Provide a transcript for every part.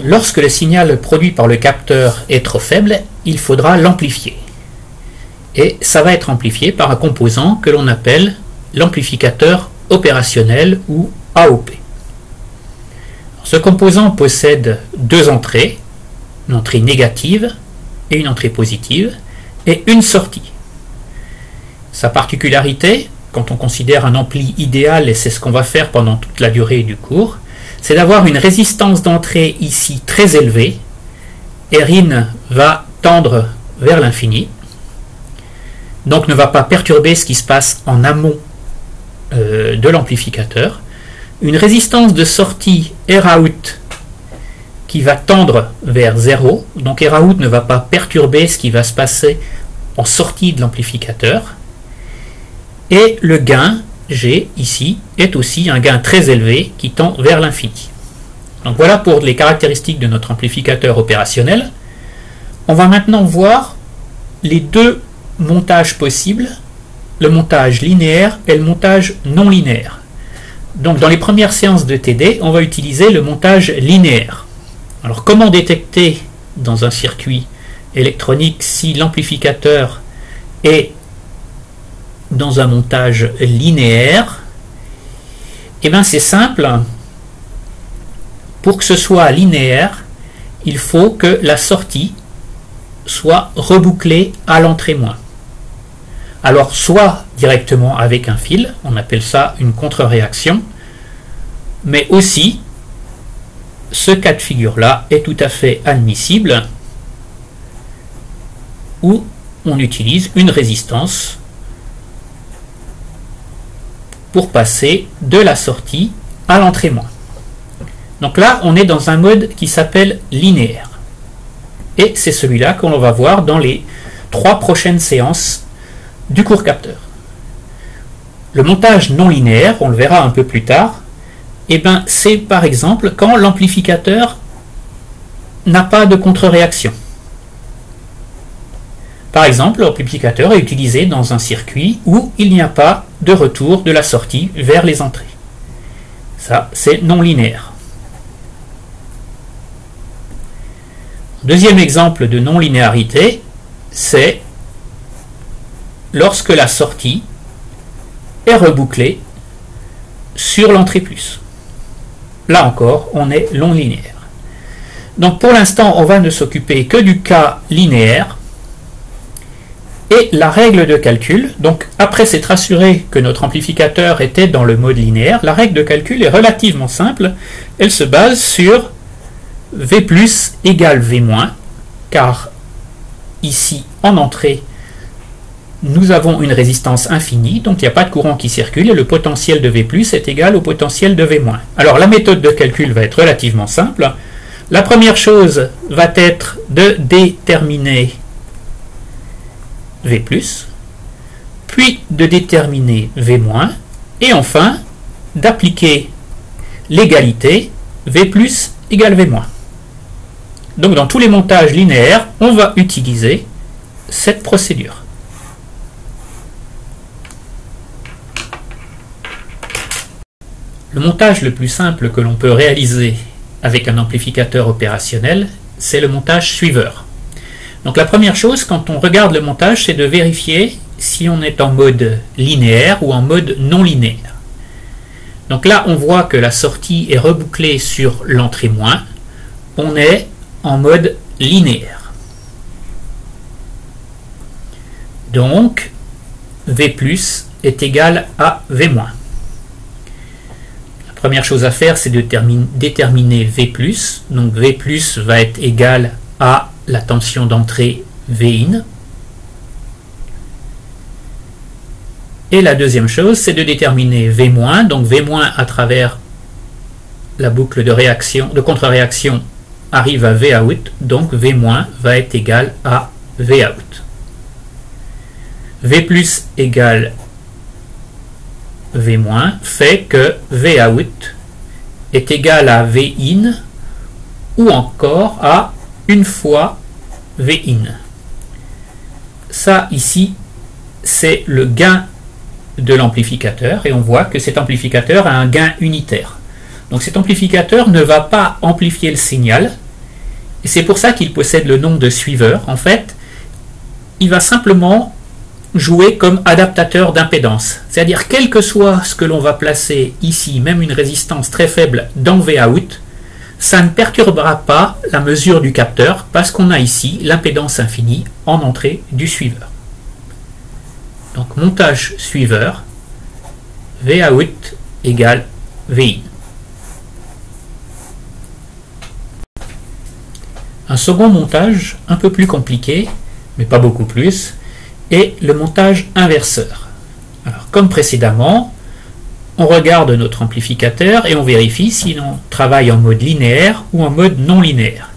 lorsque le signal produit par le capteur est trop faible, il faudra l'amplifier. Et ça va être amplifié par un composant que l'on appelle l'amplificateur opérationnel ou AOP. Ce composant possède deux entrées, une entrée négative et une entrée positive, et une sortie. Sa particularité, quand on considère un ampli idéal, et c'est ce qu'on va faire pendant toute la durée du cours, c'est d'avoir une résistance d'entrée ici très élevée. Rin va tendre vers l'infini, donc ne va pas perturber ce qui se passe en amont de l'amplificateur. Une résistance de sortie Rout qui va tendre vers 0, donc Rout ne va pas perturber ce qui va se passer en sortie de l'amplificateur. Et le gain G ici est aussi un gain très élevé qui tend vers l'infini. Donc voilà pour les caractéristiques de notre amplificateur opérationnel. On va maintenant voir les deux montages possibles, le montage linéaire et le montage non linéaire. Donc dans les premières séances de TD, on va utiliser le montage linéaire. Alors comment détecter dans un circuit électronique si l'amplificateur est dans un montage linéaire? Eh bien c'est simple. Pour que ce soit linéaire, il faut que la sortie soit rebouclée à l'entrée moins. Alors soit directement avec un fil, on appelle ça une contre-réaction, mais aussi ce cas de figure-là est tout à fait admissible où on utilise une résistance pour passer de la sortie à l'entrée moins. Donc là, on est dans un mode qui s'appelle linéaire. Et c'est celui-là qu'on va voir dans les 3 prochaines séances du cours capteur. Le montage non linéaire, on le verra un peu plus tard, eh ben, c'est par exemple quand l'amplificateur n'a pas de contre-réaction. Par exemple, l'amplificateur est utilisé dans un circuit où il n'y a pas de retour de la sortie vers les entrées. Ça, c'est non linéaire. Deuxième exemple de non-linéarité, c'est lorsque la sortie est rebouclée sur l'entrée plus. Là encore, on est non linéaire. Donc pour l'instant, on va ne s'occuper que du cas linéaire. Et la règle de calcul, donc après s'être rassuré que notre amplificateur était dans le mode linéaire, la règle de calcul est relativement simple. Elle se base sur V plus égale V moins, car ici en entrée, nous avons une résistance infinie, donc il n'y a pas de courant qui circule, et le potentiel de V plus est égal au potentiel de V moins. Alors la méthode de calcul va être relativement simple. La première chose va être de déterminer V plus, puis de déterminer V moins, et enfin d'appliquer l'égalité V plus égale V moins. Donc dans tous les montages linéaires, on va utiliser cette procédure. Le montage le plus simple que l'on peut réaliser avec un amplificateur opérationnel, c'est le montage suiveur. Donc la première chose quand on regarde le montage, c'est de vérifier si on est en mode linéaire ou en mode non linéaire. Donc là, on voit que la sortie est rebouclée sur l'entrée moins. On est en mode linéaire. Donc, V plus est égal à V moins. La première chose à faire, c'est de déterminer V plus. Donc, V plus va être égal à la tension d'entrée V in. Et la deuxième chose, c'est de déterminer V moins. Donc, V moins à travers la boucle de réaction, de contre-réaction arrive à V out, donc V- va être égal à V out. V plus égale V- fait que V out est égal à V in ou encore à une fois V in. Ça ici, c'est le gain de l'amplificateur et on voit que cet amplificateur a un gain unitaire. Donc cet amplificateur ne va pas amplifier le signal, Et c'est pour ça qu'il possède le nom de suiveur. En fait, il va simplement jouer comme adaptateur d'impédance. C'est-à-dire, quel que soit ce que l'on va placer ici, même une résistance très faible dans Vout, ça ne perturbera pas la mesure du capteur parce qu'on a ici l'impédance infinie en entrée du suiveur. Donc, montage suiveur, Vout égale Vin. Un second montage, un peu plus compliqué, mais pas beaucoup plus, est le montage inverseur. Alors, comme précédemment, on regarde notre amplificateur et on vérifie si l'on travaille en mode linéaire ou en mode non linéaire.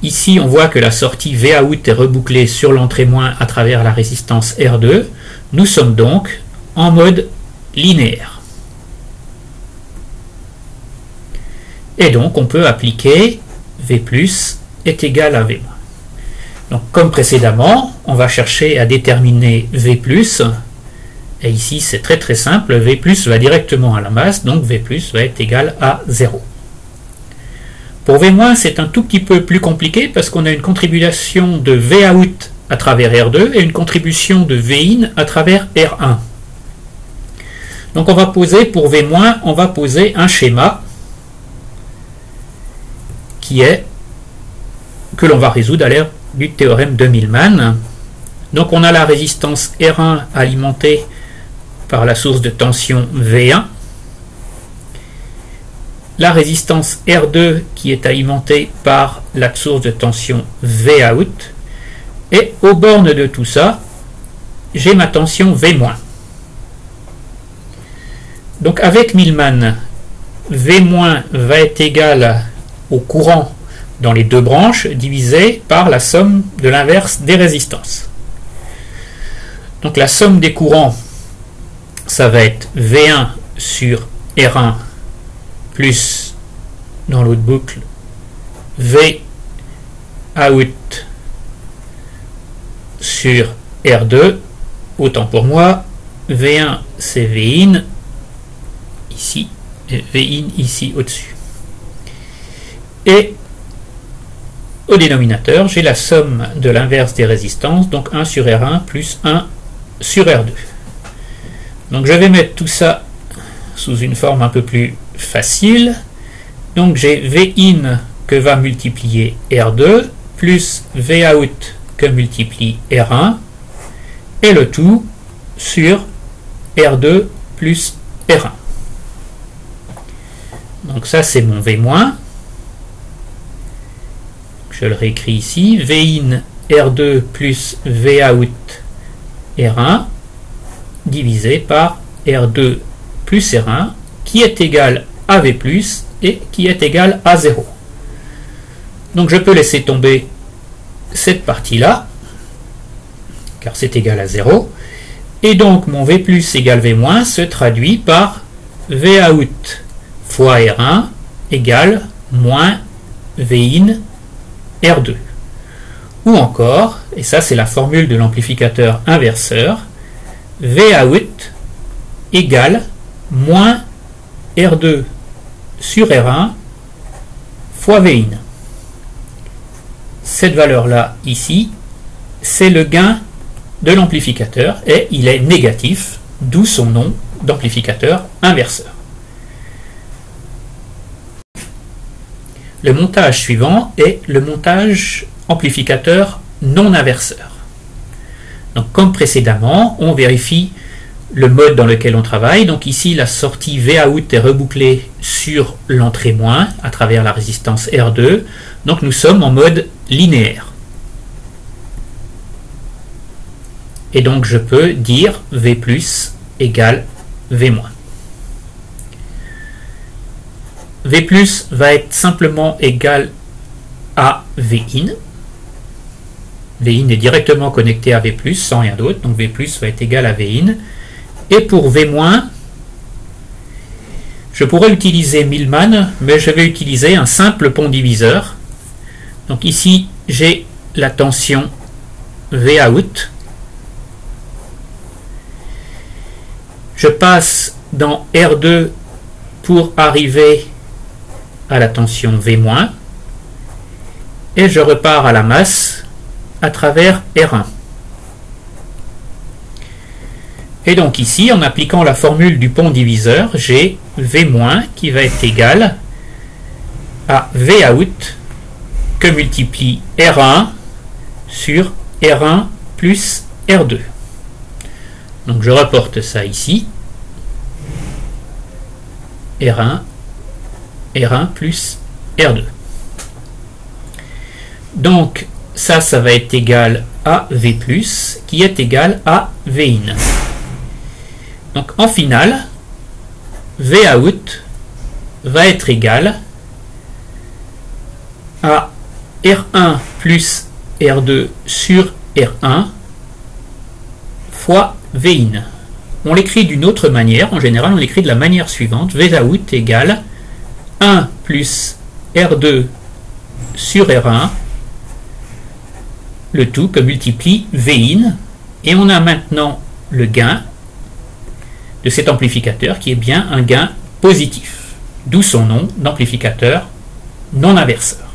Ici, on voit que la sortie Vout est rebouclée sur l'entrée moins à travers la résistance R2. Nous sommes donc en mode linéaire. Et donc, on peut appliquer V+ est égal à V-. Donc, comme précédemment, on va chercher à déterminer V+, et ici c'est très très simple, V+ va directement à la masse, donc V+ va être égal à 0. Pour V-, c'est un tout petit peu plus compliqué parce qu'on a une contribution de Vout à travers R2 et une contribution de Vin à travers R1. Donc on va poser pour V-, on va poser un schéma qui est que l'on va résoudre à l'aide du théorème de Millman. Donc on a la résistance R1 alimentée par la source de tension V1, la résistance R2 qui est alimentée par la source de tension Vout, et aux bornes de tout ça, j'ai ma tension V-. Donc avec Millman, V- va être égal au courant dans les deux branches divisé par la somme de l'inverse des résistances. Donc la somme des courants, ça va être V1 sur R1 plus, dans l'autre boucle, Vout sur R2. Autant pour moi, V1 c'est Vin ici et Vin ici au-dessus. Et au dénominateur, j'ai la somme de l'inverse des résistances, donc 1 sur R1 plus 1 sur R2. Donc je vais mettre tout ça sous une forme un peu plus facile. Donc j'ai Vin que va multiplier R2 plus Vout que multiplie R1 et le tout sur R2 plus R1. Donc ça c'est mon V-. Je le réécris ici, Vin R2 plus Vout R1 divisé par R2 plus R1 qui est égal à V+, et qui est égal à 0. Donc je peux laisser tomber cette partie-là, car c'est égal à 0. Et donc mon V+ égale V- se traduit par Vout fois R1 égale moins Vin R2. Ou encore, et ça c'est la formule de l'amplificateur inverseur, Vout égale moins R2 sur R1 fois Vin. Cette valeur-là, ici, c'est le gain de l'amplificateur et il est négatif, d'où son nom d'amplificateur inverseur. Le montage suivant est le montage amplificateur non inverseur. Donc, comme précédemment, on vérifie le mode dans lequel on travaille. Donc ici, la sortie Vout est rebouclée sur l'entrée moins à travers la résistance R2. Donc nous sommes en mode linéaire. Et donc je peux dire V+ égale V-. V+ va être simplement égal à Vin. Vin est directement connecté à V+, sans rien d'autre. Donc V+ va être égal à Vin. Et pour V-, je pourrais utiliser Millman, mais je vais utiliser un simple pont diviseur. Donc ici, j'ai la tension Vout. Je passe dans R2 pour arriver à la tension V-. et je repars à la masse à travers R1. Et donc ici, en appliquant la formule du pont diviseur, j'ai V- qui va être égal à Vout que multiplie R1 sur R1 plus R2. Donc je reporte ça ici. R1 plus R2. Donc ça va être égal à V+, qui est égal à Vin. Donc en finale, Vout va être égal à R1 plus R2 sur R1 fois Vin. On l'écrit d'une autre manière, en général on l'écrit de la manière suivante, Vout égale 1 plus R2 sur R1, le tout que multiplie Vin, et on a maintenant le gain de cet amplificateur qui est bien un gain positif, d'où son nom d'amplificateur non inverseur.